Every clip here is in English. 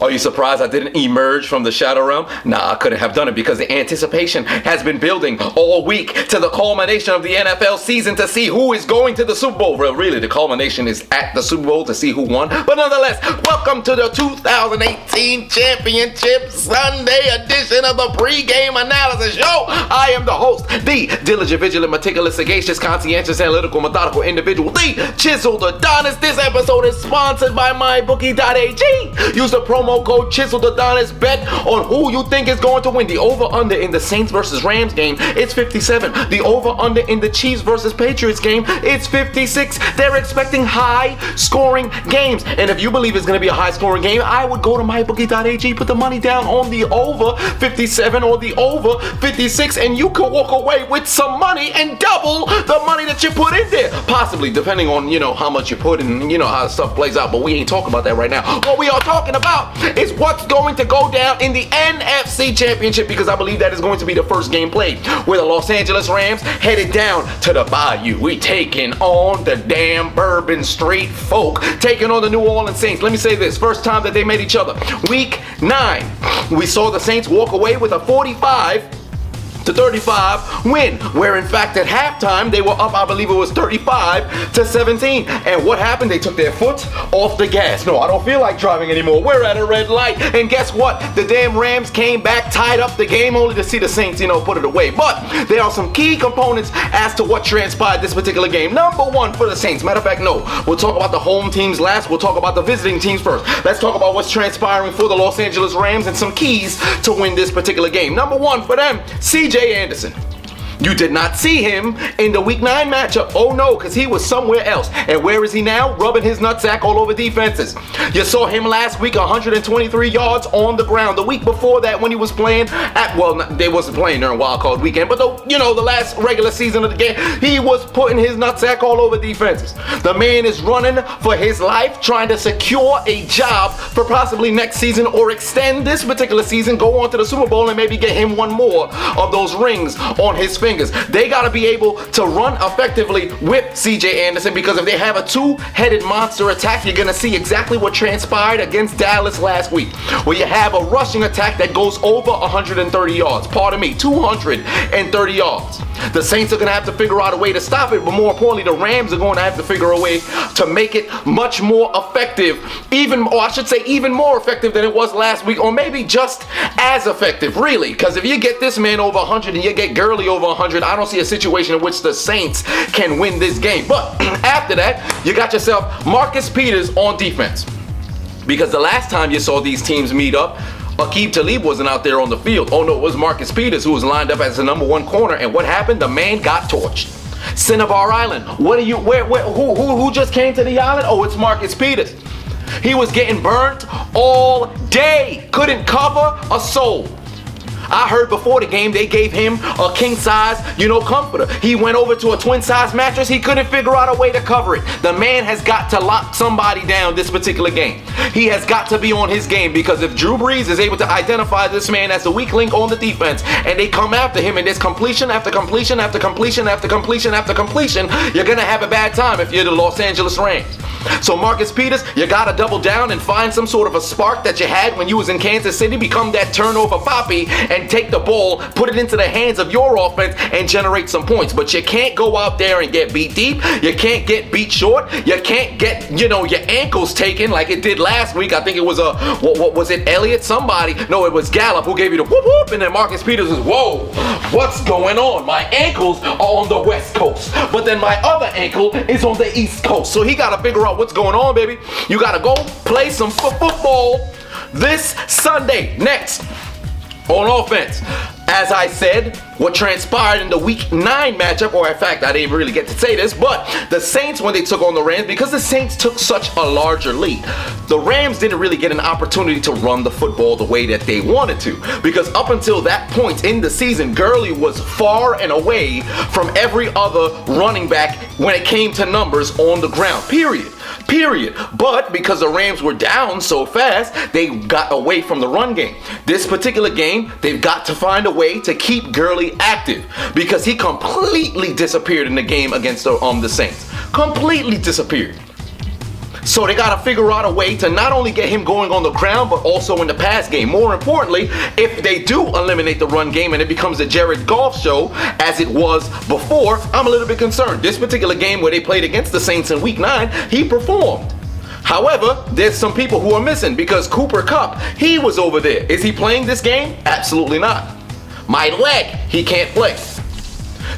Are you surprised I didn't emerge from the shadow realm? Nah, I couldn't have done it because the anticipation has been building all week to the culmination of the NFL season to see who is going to the Super Bowl. Well, really, the culmination is at the Super Bowl to see who won. But nonetheless, welcome to the 2018 Championship Sunday edition of the PreGame Analysis Show. I am the host, the diligent, vigilant, meticulous, sagacious, conscientious, analytical, methodical individual, the Chiseled Adonis. This episode is sponsored by MYBookie.ag. Use the promo code Chiseled Adonis. Bet on who you think is going to win. The over-under in the Saints versus Rams game, it's 57. The over-under in the Chiefs versus Patriots game, it's 56. They're expecting high-scoring games. And if you believe it's going to be a high-scoring game, I would go to MYBookie.ag, put the money down on the over 57 or the over 56, and you could walk away with some money and double the money that you put in there. Possibly, depending on, how much you put in, how stuff plays out. But we ain't talking about that right now. What we are talking about is what's going to go down in the NFC Championship, because I believe that is going to be the first game played, where the Los Angeles Rams headed down to the Bayou. We taking on the damn Bourbon Street folk, taking on the New Orleans Saints. Let me say this, first time that they met each other, week 9, we saw the Saints walk away with a 45-35 win, where in fact at halftime they were up, I believe it was 35-17. And what happened? They took their foot off the gas. No, I don't feel like driving anymore. We're at a red light. And guess what? The damn Rams came back, tied up the game, only to see the Saints, put it away. But there are some key components as to what transpired this particular game. Number one for the Saints. Matter of fact, no. We'll talk about the home teams last. We'll talk about the visiting teams first. Let's talk about what's transpiring for the Los Angeles Rams and some keys to win this particular game. Number one for them, CJ Anderson. You did not see him in the Week 9 matchup. Oh no, because he was somewhere else. And where is he now? Rubbing his nutsack all over defenses. You saw him last week, 123 yards on the ground. The week before that, when he was playing they wasn't playing during Wild Card Weekend, but the last regular season of the game, he was putting his nutsack all over defenses. The man is running for his life, trying to secure a job for possibly next season or extend this particular season, go on to the Super Bowl and maybe get him one more of those rings on his fingers. They got to be able to run effectively with CJ Anderson, because if they have a two-headed monster attack, you're going to see exactly what transpired against Dallas last week, where you have a rushing attack that goes over 130 yards. Pardon me, 230 yards. The Saints are going to have to figure out a way to stop it, but more importantly, the Rams are going to have to figure a way to make it much more effective, even more effective than it was last week, or maybe just as effective, really, because if you get this man over 100 and you get Gurley over 100, I don't see a situation in which the Saints can win this game. But after that, you got yourself Marcus Peters on defense, because the last time you saw these teams meet up, Aqib Talib wasn't out there on the field. Oh no, it was Marcus Peters who was lined up as the number one corner, and what happened? The man got torched. Cinnabar Island. Who just came to the island? Oh, it's Marcus Peters. He was getting burnt all day. Couldn't cover a soul. I heard before the game they gave him a king size, comforter. He went over to a twin size mattress. He couldn't figure out a way to cover it. The man has got to lock somebody down this particular game. He has got to be on his game, because if Drew Brees is able to identify this man as the weak link on the defense, and they come after him and there's completion after completion after completion after completion after completion, you're going to have a bad time if you're the Los Angeles Rams. So Marcus Peters, you got to double down and find some sort of a spark that you had when you was in Kansas City, become that turnover poppy, and take the ball, put it into the hands of your offense and generate some points. But you can't go out there and get beat deep. You can't get beat short. You can't get, your ankles taken like it did last week. I think it was what was it, Elliott? Somebody. No, it was Gallup who gave you the whoop whoop, and then Marcus Peters was, whoa, what's going on? My ankles are on the West Coast, but then my other ankle is on the East Coast. So he got to figure out what's going on, baby. You got to go play some football this Sunday. Next, on offense, as I said, what transpired in the Week 9 matchup, or in fact, I didn't really get to say this, but the Saints, when they took on the Rams, because the Saints took such a larger lead, the Rams didn't really get an opportunity to run the football the way that they wanted to, because up until that point in the season, Gurley was far and away from every other running back when it came to numbers on the ground, period. But because the Rams were down so fast, they got away from the run game. This particular game, they've got to find a way to keep Gurley active, because he completely disappeared in the game against the Saints. Completely disappeared. So they got to figure out a way to not only get him going on the ground, but also in the pass game. More importantly, if they do eliminate the run game and it becomes a Jared Goff show, as it was before, I'm a little bit concerned. This particular game where they played against the Saints in Week 9, he performed. However, there's some people who are missing because Cooper Kupp, he was over there. Is he playing this game? Absolutely not. My leg, he can't play.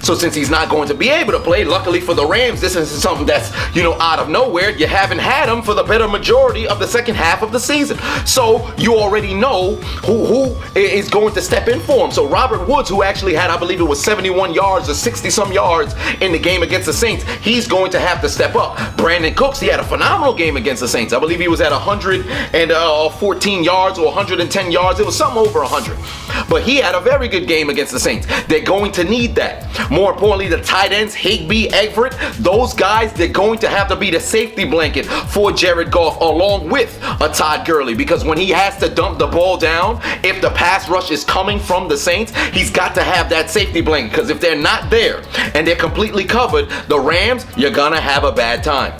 So since he's not going to be able to play, luckily for the Rams, this is something that's, out of nowhere. You haven't had him for the better majority of the second half of the season. So you already know who is going to step in for him. So Robert Woods, who actually had, I believe it was 71 yards or 60-some yards in the game against the Saints, he's going to have to step up. Brandon Cooks, he had a phenomenal game against the Saints. I believe he was at 114 yards or 110 yards. It was something over 100. But he had a very good game against the Saints. They're going to need that. More importantly, the tight ends, Higbee, Everett, those guys, they're going to have to be the safety blanket for Jared Goff along with a Todd Gurley, because when he has to dump the ball down, if the pass rush is coming from the Saints, he's got to have that safety blanket, because if they're not there and they're completely covered, the Rams, you're gonna have a bad time.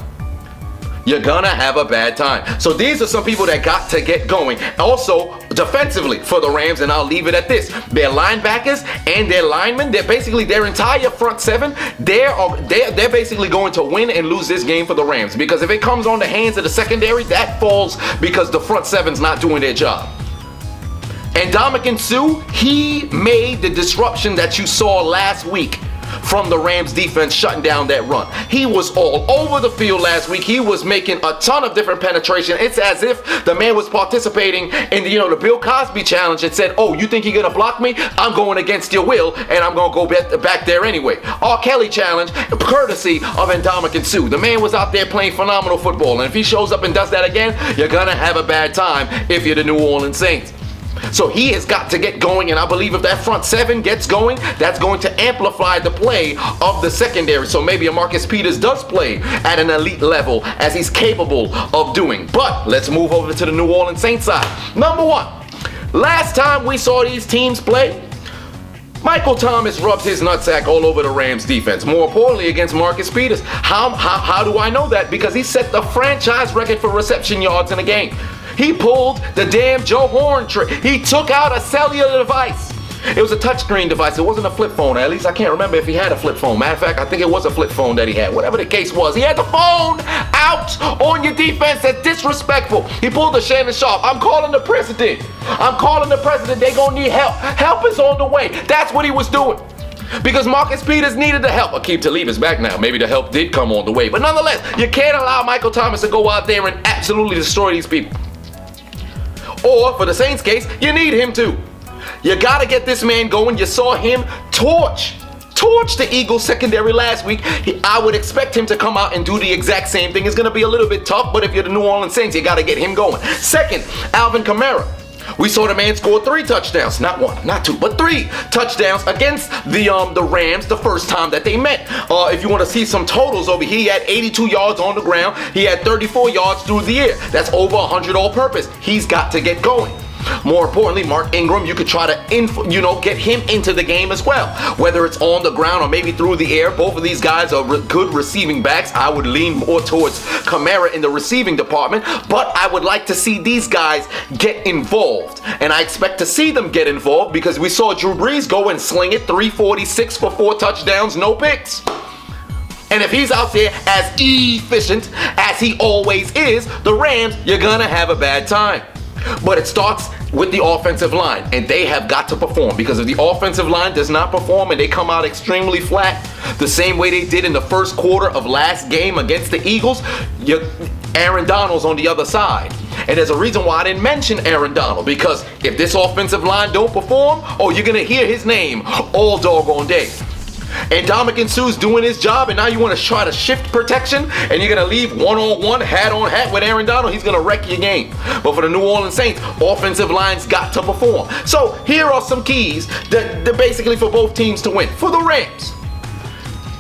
You're gonna have a bad time. So these are some people that got to get going. Also, defensively for the Rams, and I'll leave it at this. Their linebackers and their linemen, they're basically their entire front seven, they're basically going to win and lose this game for the Rams. Because if it comes on the hands of the secondary, that falls because the front seven's not doing their job. And Ndamukong Suh, he made the disruption that you saw last week from the Rams defense shutting down that run. He was all over the field last week. He was making a ton of different penetration. It's as if the man was participating in the Bill Cosby challenge and said, oh, you think you're gonna block me? I'm going against your will and I'm gonna go back there anyway. R. Kelly challenge, courtesy of Ndamukong Suh. The man was out there playing phenomenal football, and if he shows up and does that again, you're gonna have a bad time if you're the New Orleans Saints. So he has got to get going, and I believe if that front seven gets going, that's going to amplify the play of the secondary. So maybe a Marcus Peters does play at an elite level as he's capable of doing. But let's move over to the New Orleans Saints side. Number one, last time we saw these teams play, Michael Thomas rubbed his nutsack all over the Rams defense. More importantly, against Marcus Peters. How do I know that? Because he set the franchise record for reception yards in a game. He pulled the damn Joe Horn trick. He took out a cellular device. It was a touchscreen device. It wasn't a flip phone. At least I can't remember if he had a flip phone. Matter of fact, I think it was a flip phone that he had. Whatever the case was, he had the phone out on your defense. That's disrespectful. He pulled the Shannon Sharp. I'm calling the president. I'm calling the president. They gonna need help. Help is on the way. That's what he was doing. Because Marcus Peters needed the help. Akeem Talib is back now. Maybe the help did come on the way. But nonetheless, you can't allow Michael Thomas to go out there and absolutely destroy these people. Or, for the Saints case, you need him to. You gotta get this man going. You saw him torch the Eagles secondary last week. I would expect him to come out and do the exact same thing. It's gonna be a little bit tough, but if you're the New Orleans Saints, you gotta get him going. Second, Alvin Kamara. We saw the man score 3 touchdowns, not 1, not 2, but 3 touchdowns against the Rams the first time that they met. If you want to see some totals over here, he had 82 yards on the ground. He had 34 yards through the air. That's over 100 all-purpose. He's got to get going. More importantly, Mark Ingram, you could try to, get him into the game as well. Whether it's on the ground or maybe through the air, both of these guys are good receiving backs. I would lean more towards Kamara in the receiving department, but I would like to see these guys get involved. And I expect to see them get involved because we saw Drew Brees go and sling it, 346 for 4 touchdowns, no picks. And if he's out there as efficient as he always is, the Rams, you're gonna have a bad time. But it starts with the offensive line, and they have got to perform, because if the offensive line does not perform and they come out extremely flat, the same way they did in the first quarter of last game against the Eagles, Aaron Donald's on the other side. And there's a reason why I didn't mention Aaron Donald, because if this offensive line don't perform, you're going to hear his name all doggone day. And Ndamukong Suh's doing his job, and now you want to try to shift protection, and you're going to leave one-on-one, hat-on-hat with Aaron Donald. He's going to wreck your game. But for the New Orleans Saints, offensive line's got to perform. So here are some keys that basically for both teams to win. For the Rams,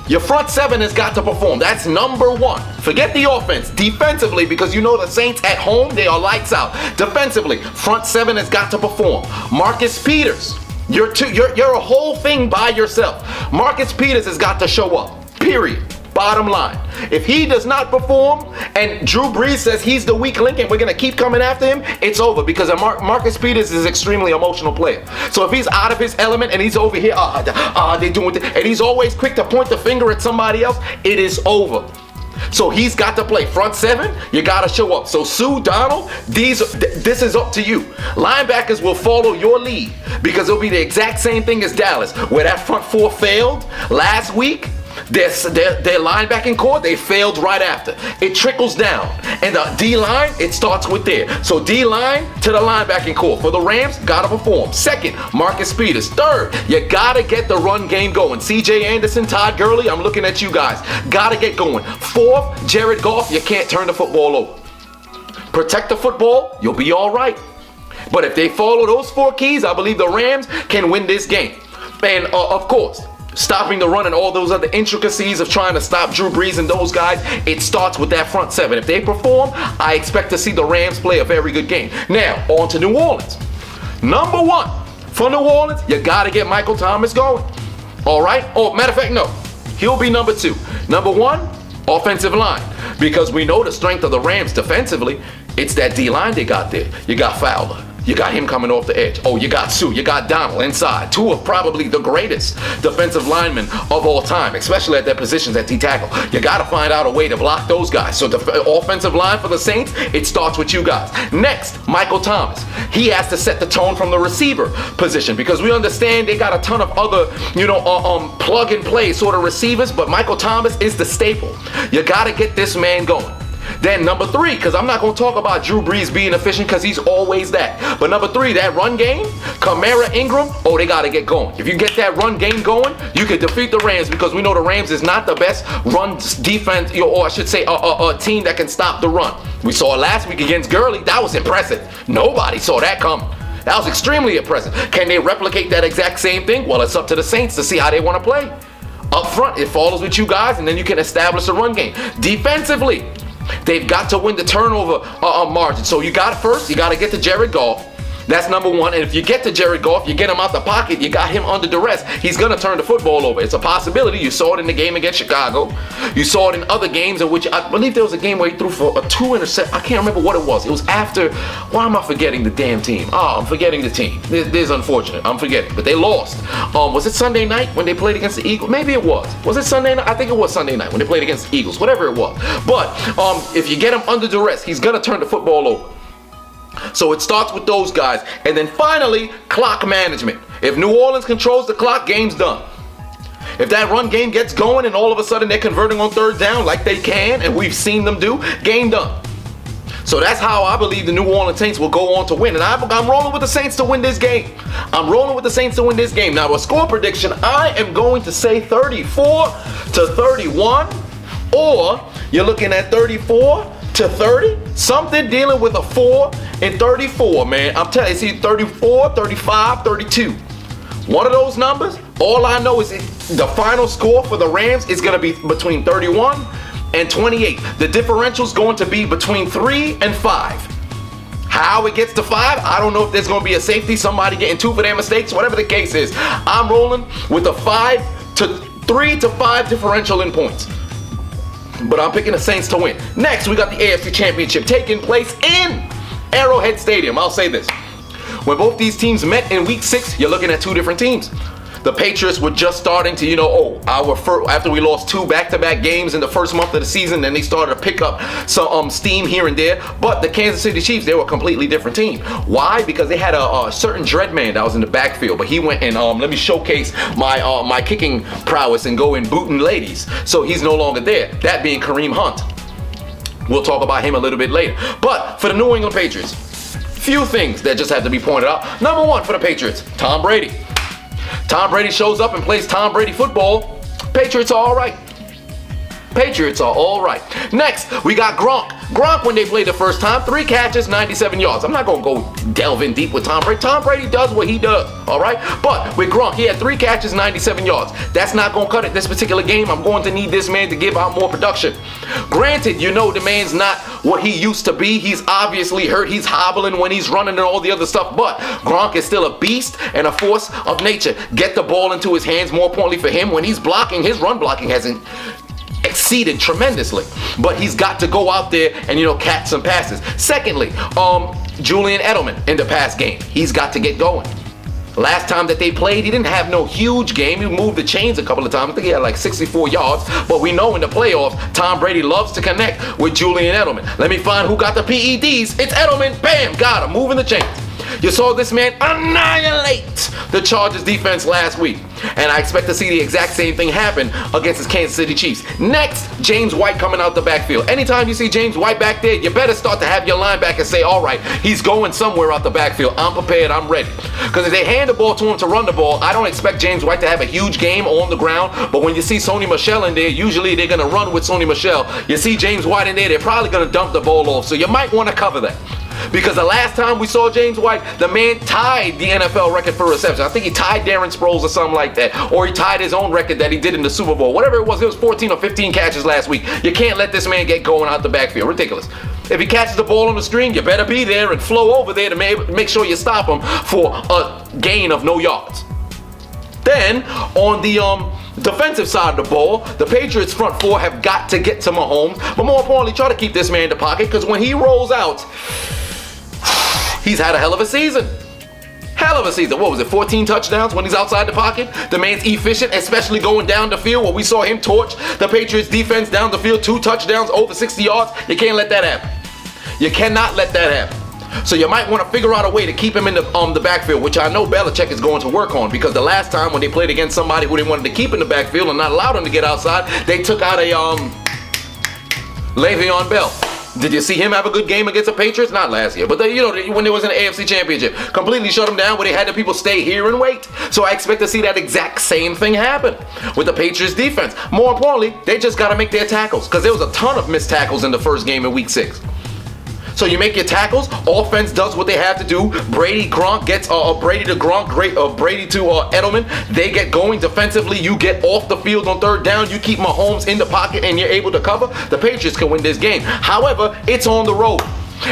your front seven has got to perform. That's number one. Forget the offense. Defensively, because you know the Saints at home, they are lights out. Defensively, front seven has got to perform. Marcus Peters. You're a whole thing by yourself. Marcus Peters has got to show up. Period. Bottom line, if he does not perform and Drew Brees says he's the weak link and we're going to keep coming after him, it's over because Marcus Peters is an extremely emotional player. So if he's out of his element and he's over here, they're doing it, and he's always quick to point the finger at somebody else, it is over. So he's got to play. Front seven, you got to show up. So Sue, Donald, this is up to you. Linebackers will follow your lead because it'll be the exact same thing as Dallas, where that front four failed last week. Their linebacking core, they failed right after. It trickles down. And the D-line, it starts with there. So D-line to the linebacking core. For the Rams, gotta perform. Second, Marcus Peters. Third, you gotta get the run game going. CJ Anderson, Todd Gurley, I'm looking at you guys. Gotta get going. Fourth, Jared Goff, you can't turn the football over. Protect the football, you'll be all right. But if they follow those 4 keys, I believe the Rams can win this game. And of course, stopping the run and all those other intricacies of trying to stop Drew Brees and those guys, it starts with that front seven. If they perform, I expect to see the Rams play a very good game. Now, on to New Orleans. Number 1 for New Orleans, you got to get Michael Thomas going. All right? Oh, matter of fact, no. He'll be number 2. Number 1, offensive line. Because we know the strength of the Rams defensively, it's that D-line they got there. You got Fowler. You got him coming off the edge. Oh, you got Sue. You got Donald inside. 2 of probably the greatest defensive linemen of all time, especially at their positions at D-tackle. You got to find out a way to block those guys. So the offensive line for the Saints, it starts with you guys. Next, Michael Thomas. He has to set the tone from the receiver position because we understand they got a ton of other, plug and play sort of receivers, but Michael Thomas is the staple. You got to get this man going. Then number 3, because I'm not going to talk about Drew Brees being efficient because he's always that. But number 3, that run game, Kamara, Ingram, they got to get going. If you get that run game going, you can defeat the Rams because we know the Rams is not the best run defense, or I should say a team that can stop the run. We saw it last week against Gurley. That was impressive. Nobody saw that coming. That was extremely impressive. Can they replicate that exact same thing? Well, it's up to the Saints to see how they want to play. Up front, it follows with you guys, and then you can establish a run game. Defensively, they've got to win the turnover margin. So you got to get to Jared Goff. That's number 1. And if you get to Jared Goff, you get him out the pocket, you got him under duress, he's going to turn the football over. It's a possibility. You saw it in the game against Chicago. You saw it in other games in which I believe there was a game where he threw for a 2 intercept. I can't remember what it was. It was after, why am I forgetting the damn team? I'm forgetting the team. This is unfortunate. I'm forgetting. But they lost. Was it Sunday night when they played against the Eagles? Maybe it was. Was it Sunday night? I think it was Sunday night when they played against the Eagles. Whatever it was. But if you get him under duress, he's going to turn the football over. So it starts with those guys. And then finally, clock management. If New Orleans controls the clock, game's done. If that run game gets going and all of a sudden they're converting on 3rd down like they can, and we've seen them do, game done. So that's how I believe the New Orleans Saints will go on to win. And I'm rolling with the Saints to win this game. Now, a score prediction, I am going to say 34-31, or you're looking at 34-30, something dealing with a 4 and 34, man. I'm telling you, it's either 34, 35, 32. One of those numbers, all I know is the final score for the Rams is going to be between 31 and 28. The differential is going to be between 3 and 5. How it gets to 5, I don't know if there's going to be a safety, somebody getting 2 for their mistakes, whatever the case is. I'm rolling with a 3 to 5 differential in points. But I'm picking the Saints to win. Next, we got the AFC Championship taking place in Arrowhead Stadium. I'll say this. When both these teams met in week 6, you're looking at 2 different teams. The Patriots were just starting to, after we lost 2 back-to-back games in the first month of the season, then they started to pick up some steam here and there. But the Kansas City Chiefs, they were a completely different team. Why? Because they had a certain dread man that was in the backfield, but he went and let me showcase my kicking prowess and go in booting ladies. So he's no longer there. That being Kareem Hunt. We'll talk about him a little bit later. But for the New England Patriots, few things that just have to be pointed out. Number 1 for the Patriots, Tom Brady. Tom Brady shows up and plays Tom Brady football. Patriots are all right. Next, we got Gronk. Gronk, when they played the first time, 3 catches, 97 yards. I'm not going to go delve in deep with Tom Brady. Tom Brady does what he does, all right? But with Gronk, he had 3 catches, 97 yards. That's not going to cut it this particular game. I'm going to need this man to give out more production. Granted, the man's not what he used to be. He's obviously hurt. He's hobbling when he's running and all the other stuff. But Gronk is still a beast and a force of nature. Get the ball into his hands. More importantly for him, when he's blocking, his run blocking hasn't succeeded tremendously. But he's got to go out there and, catch some passes. Secondly, Julian Edelman in the pass game. He's got to get going. Last time that they played, he didn't have no huge game. He moved the chains a couple of times. I think he had like 64 yards. But we know in the playoffs, Tom Brady loves to connect with Julian Edelman. Let me find who got the PEDs. It's Edelman. Bam, got him. Moving the chains. You saw this man annihilate the Chargers defense last week. And I expect to see the exact same thing happen against his Kansas City Chiefs. Next, James White coming out the backfield. Anytime you see James White back there, you better start to have your linebacker say, all right, he's going somewhere out the backfield. I'm prepared. I'm ready. Because if they hand the ball to him to run the ball, I don't expect James White to have a huge game on the ground. But when you see Sony Michel in there, usually they're going to run with Sony Michel. You see James White in there, they're probably going to dump the ball off. So you might want to cover that. Because the last time we saw James White, the man tied the NFL record for reception. I think he tied Darren Sproles or something like that. Or he tied his own record that he did in the Super Bowl. Whatever it was 14 or 15 catches last week. You can't let this man get going out the backfield. Ridiculous. If he catches the ball on the string, you better be there and flow over there to make sure you stop him for a gain of no yards. Then, on the defensive side of the ball, the Patriots front four have got to get to Mahomes. But more importantly, try to keep this man in the pocket, because when he rolls out, he's had a hell of a season. Hell of a season. What was it, 14 touchdowns when he's outside the pocket? The man's efficient, especially going down the field where we saw him torch the Patriots defense down the field, 2 touchdowns, over 60 yards. You can't let that happen. You cannot let that happen. So you might want to figure out a way to keep him in the backfield, which I know Belichick is going to work on, because the last time when they played against somebody who they wanted to keep in the backfield and not allowed him to get outside, they took out a Le'Veon Bell. Did you see him have a good game against the Patriots? Not last year, but when there was an AFC Championship, completely shut him down where they had the people stay here and wait. So I expect to see that exact same thing happen with the Patriots defense. More importantly, they just got to make their tackles, because there was a ton of missed tackles in the first game in Week 6. So you make your tackles, offense does what they have to do. Brady, Gronk gets Brady to Gronk, Brady to Edelman. They get going defensively. You get off the field on third down. You keep Mahomes in the pocket and you're able to cover. The Patriots can win this game. However, it's on the road.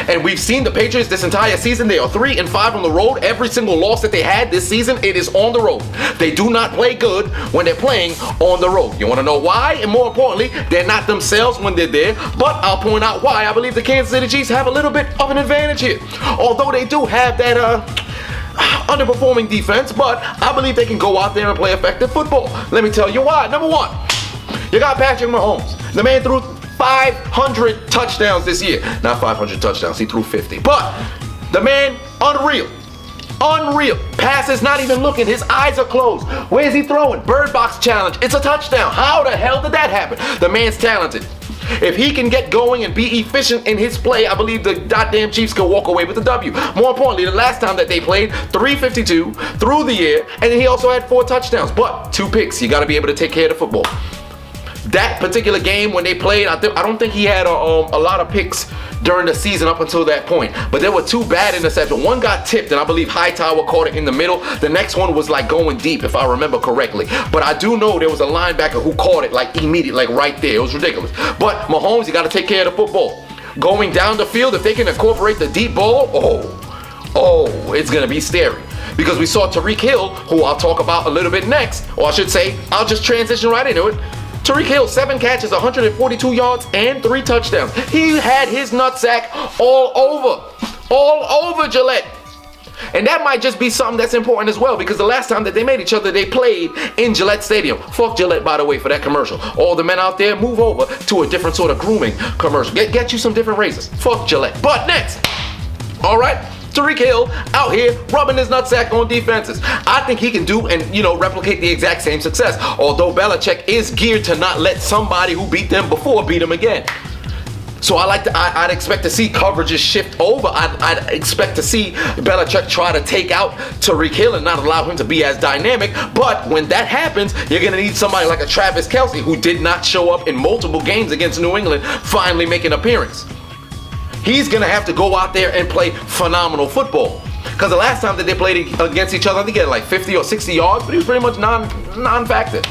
And we've seen the Patriots this entire season. They are 3-5 on the road. Every single loss that they had this season, it is on the road. They do not play good when they're playing on the road. You want to know why? And more importantly, they're not themselves when they're there. But I'll point out why I believe the Kansas City Chiefs have a little bit of an advantage here. Although they do have that underperforming defense, but I believe they can go out there and play effective football. Let me tell you why. Number one, you got Patrick Mahomes. The man threw 500 touchdowns this year. Not 500 touchdowns, he threw 50. But the man, unreal. Unreal. Passes not even looking, his eyes are closed. Where is he throwing? Bird box challenge. It's a touchdown. How the hell did that happen? The man's talented. If he can get going and be efficient in his play, I believe the goddamn Chiefs can walk away with the W. More importantly, the last time that they played, 352 through the air, and he also had 4 touchdowns. But 2 picks. You got to be able to take care of the football. That particular game when they played, I don't think he had a lot of picks during the season up until that point. But there were 2 bad interceptions. One got tipped, and I believe Hightower caught it in the middle. The next one was like going deep, if I remember correctly. But I do know there was a linebacker who caught it like immediately, like right there. It was ridiculous. But Mahomes, you got to take care of the football. Going down the field, if they can incorporate the deep ball, it's going to be scary. Because we saw Tyreek Hill, who I'll talk about a little bit next, or I should say, I'll just transition right into it. Tyreek Hill, 7 catches, 142 yards, and 3 touchdowns. He had his nutsack all over Gillette. And that might just be something that's important as well, because the last time that they met each other, they played in Gillette Stadium. Fuck Gillette, by the way, for that commercial. All the men out there, move over to a different sort of grooming commercial. Get you some different razors. Fuck Gillette. But next, all right, Tyreek Hill out here rubbing his nutsack on defenses. I think he can do and, replicate the exact same success. Although Belichick is geared to not let somebody who beat them before beat them again. So I'd expect to see coverages shift over. I'd expect to see Belichick try to take out Tyreek Hill and not allow him to be as dynamic. But when that happens, you're going to need somebody like a Travis Kelce, who did not show up in multiple games against New England, finally make an appearance. He's going to have to go out there and play phenomenal football. Because the last time that they played against each other, I think he had like 50 or 60 yards, but he was pretty much non-factor.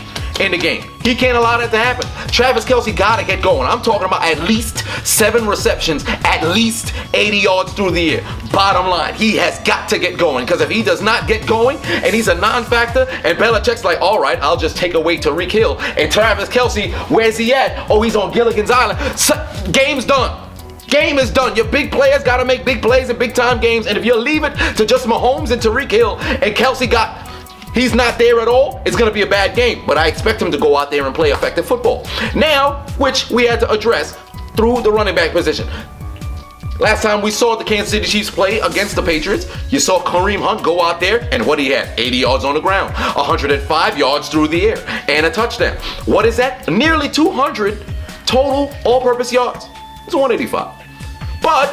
in the game. He can't allow that to happen. Travis Kelce gotta get going. I'm talking about at least 7 receptions, at least 80 yards through the air. Bottom line, he has got to get going, because if he does not get going and he's a non-factor and Belichick's like, all right, I'll just take away Tyreek Hill, and Travis Kelce, where's he at? Oh, he's on Gilligan's Island. Game's done. Game is done. Your big players got to make big plays in big time games, and if you leave it to just Mahomes and Tyreek Hill and Kelce he's not there at all, it's going to be a bad game. But I expect him to go out there and play effective football. Now, which we had to address through the running back position. Last time we saw the Kansas City Chiefs play against the Patriots, you saw Kareem Hunt go out there, and what he had? 80 yards on the ground, 105 yards through the air, and a touchdown. What is that? Nearly 200 total all-purpose yards. It's 185. But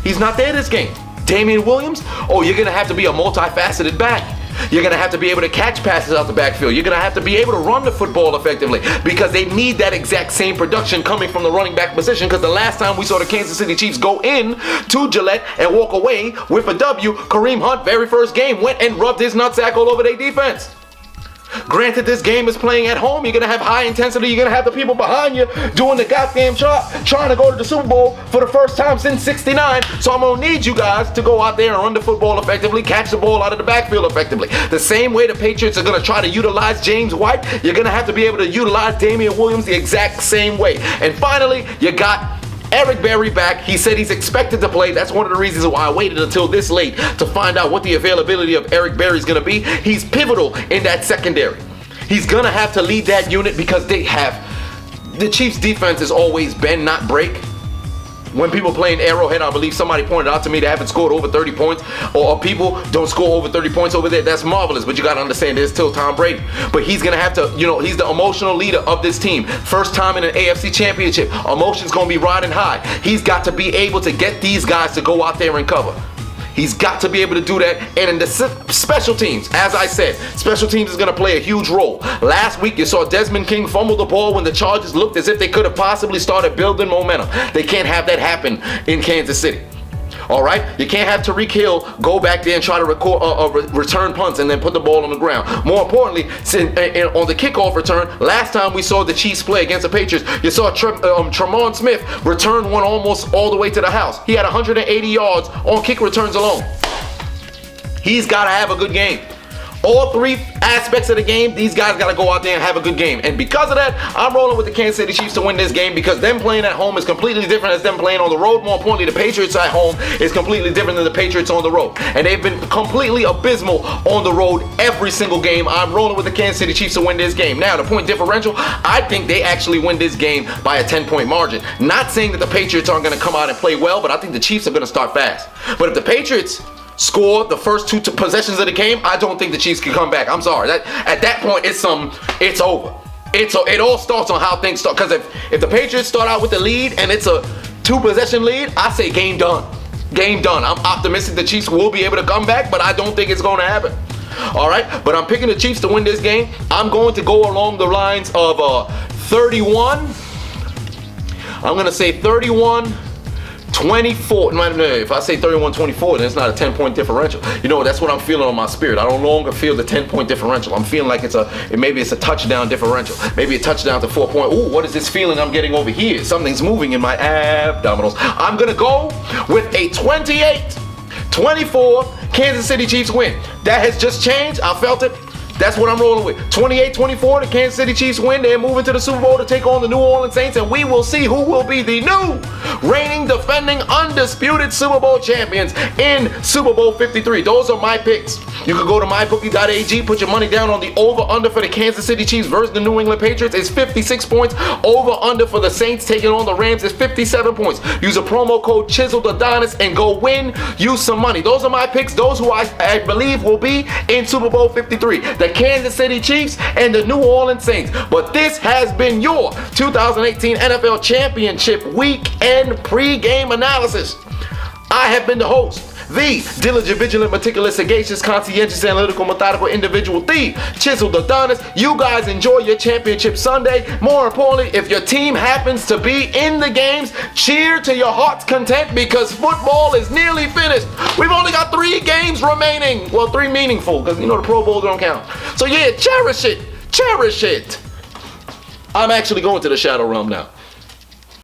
he's not there this game. Damian Williams, oh, you're going to have to be a multifaceted back. You're going to have to be able to catch passes out the backfield. You're going to have to be able to run the football effectively, because they need that exact same production coming from the running back position, because the last time we saw the Kansas City Chiefs go in to Gillette and walk away with a W, Kareem Hunt, very first game, went and rubbed his nutsack all over their defense. Granted, this game is playing at home. You're going to have high intensity. You're going to have the people behind you doing the goddamn job, trying to go to the Super Bowl for the first time since '69. So I'm going to need you guys to go out there and run the football effectively, catch the ball out of the backfield effectively. The same way the Patriots are going to try to utilize James White, you're going to have to be able to utilize Damian Williams the exact same way. And finally, you got Eric Berry back. He said he's expected to play. That's one of the reasons why I waited until this late to find out what the availability of Eric Berry is going to be. He's pivotal in that secondary. He's going to have to lead that unit, because the Chiefs defense has always bend, not break. When people play in Arrowhead, I believe somebody pointed out to me they haven't scored over 30 points, or people don't score over 30 points over there. That's marvelous, but you got to understand there's still Tom Brady. But he's going to have to, he's the emotional leader of this team. First time in an AFC championship. Emotion's going to be riding high. He's got to be able to get these guys to go out there and cover. He's got to be able to do that. And in the special teams, as I said, special teams is going to play a huge role. Last week, you saw Desmond King fumble the ball when the Chargers looked as if they could have possibly started building momentum. They can't have that happen in Kansas City. All right? You can't have Tyreek Hill go back there and try to return punts and then put the ball on the ground. More importantly, on the kickoff return, last time we saw the Chiefs play against the Patriots, you saw Tremont Smith return one almost all the way to the house. He had 180 yards on kick returns alone. He's got to have a good game. All 3 aspects of the game, these guys got to go out there and have a good game. And because of that, I'm rolling with the Kansas City Chiefs to win this game, because them playing at home is completely different as them playing on the road. More importantly, the Patriots at home is completely different than the Patriots on the road. And they've been completely abysmal on the road every single game. I'm rolling with the Kansas City Chiefs to win this game. Now, the point differential, I think they actually win this game by a 10-point margin. Not saying that the Patriots aren't going to come out and play well, but I think the Chiefs are going to start fast. But if the Patriots score the first 2 possessions of the game, I don't think the Chiefs can come back. I'm sorry. At that point, it's over. It all starts on how things start. Because if the Patriots start out with the lead and it's a 2-possession lead, I say game done. Game done. I'm optimistic the Chiefs will be able to come back, but I don't think it's going to happen. All right? But I'm picking the Chiefs to win this game. I'm going to go along the lines of 31. I'm going to say 31-24. If I say 31-24, then it's not a 10-point differential. That's what I'm feeling on my spirit. I don't longer feel the 10-point differential. I'm feeling like maybe it's a touchdown differential. Maybe a touchdown to 4 point. Ooh, what is this feeling I'm getting over here? Something's moving in my abdominals. I'm going to go with a 28-24 Kansas City Chiefs win. That has just changed. I felt it. That's what I'm rolling with. 28-24, the Kansas City Chiefs win. They're moving to the Super Bowl to take on the New Orleans Saints, and we will see who will be the new reigning, defending, undisputed Super Bowl champions in Super Bowl 53. Those are my picks. You can go to MYBookie.ag, put your money down on the over-under for the Kansas City Chiefs versus the New England Patriots. It's 56 points. Over-under for the Saints taking on the Rams is 57 points. Use a promo code Chiseled Adonis and go win you some money. Those are my picks. Those who I believe will be in Super Bowl 53. The Kansas City Chiefs and the New Orleans Saints. But this has been your 2018 NFL Championship Weekend Pre-Game Analysis. I have been the host, the diligent, vigilant, meticulous, sagacious, conscientious, analytical, methodical individual, the Chiseled Adonis. You guys enjoy your championship Sunday. More importantly, if your team happens to be in the games, cheer to your heart's content, because football is nearly finished. We've only got 3 games remaining. Well, 3 meaningful, because the Pro Bowl don't count. So yeah, cherish it. Cherish it. I'm actually going to the Shadow Realm now.